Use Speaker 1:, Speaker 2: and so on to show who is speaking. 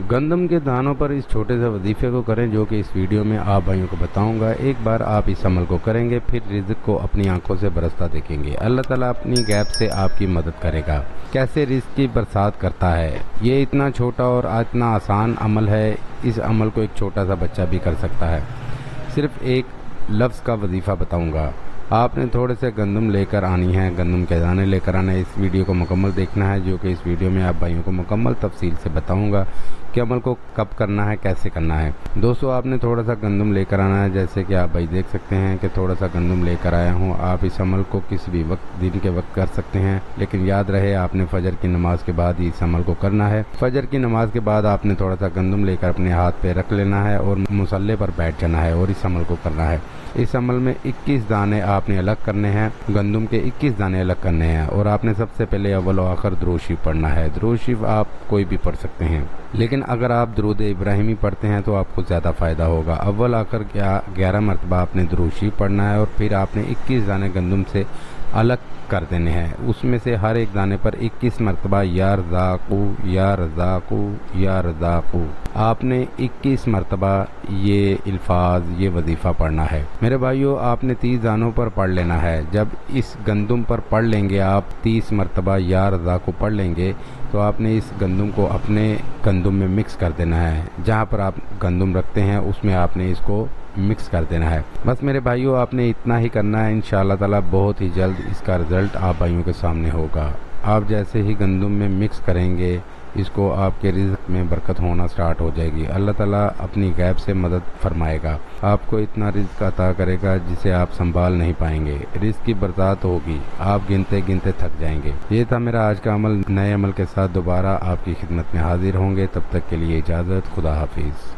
Speaker 1: गंदम के दानों पर इस छोटे से वजीफे को करें जो कि इस वीडियो में आप भाइयों को बताऊंगा। एक बार आप इस अमल को करेंगे फिर रिज़्क को अपनी आंखों से बरसता देखेंगे। अल्लाह ताला अपनी गैब से आपकी मदद करेगा। कैसे रिज़्क की बरसात करता है, ये इतना छोटा और इतना आसान अमल है। इस अमल को एक छोटा सा बच्चा भी कर सकता है। सिर्फ एक लफ्ज़ का वजीफ़ा बताऊँगा। आपने थोड़े से गंदम लेकर आनी है, गंदम के दाने लेकर आना है। इस वीडियो को मुकम्मल देखना है जो कि इस वीडियो में आप भाइयों को मुकम्मल तफसील से बताऊंगा कि अमल को कब करना है, कैसे करना है। दोस्तों, आपने थोड़ा सा गंदम लेकर आना है। जैसे कि आप भाई देख सकते हैं कि थोड़ा सा गंदम लेकर आया हूँ। आप इस अमल को किसी भी वक्त, दिन के वक्त कर सकते हैं, लेकिन याद रहे आपने फजर की नमाज के बाद ही इस अमल को करना है। फजर की नमाज के बाद आपने थोड़ा सा गंदम लेकर अपने हाथ पे रख लेना है और मुसल्ले पर बैठ जाना है और इस अमल को करना है। इस अमल में 21 दाने आपने अलग करने हैं, गंदम के 21 दाने अलग करने हैं और आपने सबसे पहले अव्वल और आखिर दुरूद शरीफ पढ़ना है। दुरूद शरीफ आप कोई भी पढ़ सकते हैं, लेकिन अगर आप दुरूद इब्राहिमी पढ़ते हैं तो आपको ज़्यादा फ़ायदा होगा। अव्वल आखिर 11 मरतबा आपने दुरूद शरीफ पढ़ना है और फिर आपने 21 दाने गंदम से अलग कर देने हैं। उसमें से हर एक दाने पर 21 मरतबा या रज़ाक़ू या रज़ाक़ू या रज़ाक़ू आपने 21 मरतबा ये अल्फाज, ये वजीफ़ा पढ़ना है। मेरे भाइयों, आपने 30 दानों पर पढ़ लेना है। जब इस गंदम पर पढ़ लेंगे आप 30 मरतबा या रज़ाक़ू पढ़ लेंगे तो आपने इस गंदम को अपने गंदम में मिक्स कर देना है। जहाँ पर आप गंदम रखते हैं उसमें आपने इसको मिक्स कर देना है। बस मेरे भाइयों, आपने इतना ही करना है। इंशाअल्लाह ताला बहुत ही जल्द इसका रिज़ल्ट आप भाइयों के सामने होगा। आप जैसे ही गंदम में मिक्स करेंगे इसको, आपके रिज़्क में बरकत होना स्टार्ट हो जाएगी। अल्लाह ताला अपनी गैब से मदद फरमाएगा, आपको इतना रिज़्क अता करेगा जिसे आप संभाल नहीं पाएंगे। रिज़्क की बरसात होगी, आप गिनते गिनते थक जाएंगे। ये था मेरा आज का अमल। नए अमल के साथ दोबारा आपकी खिदमत में हाजिर होंगे। तब तक के लिए इजाज़त। खुदा हाफिज़।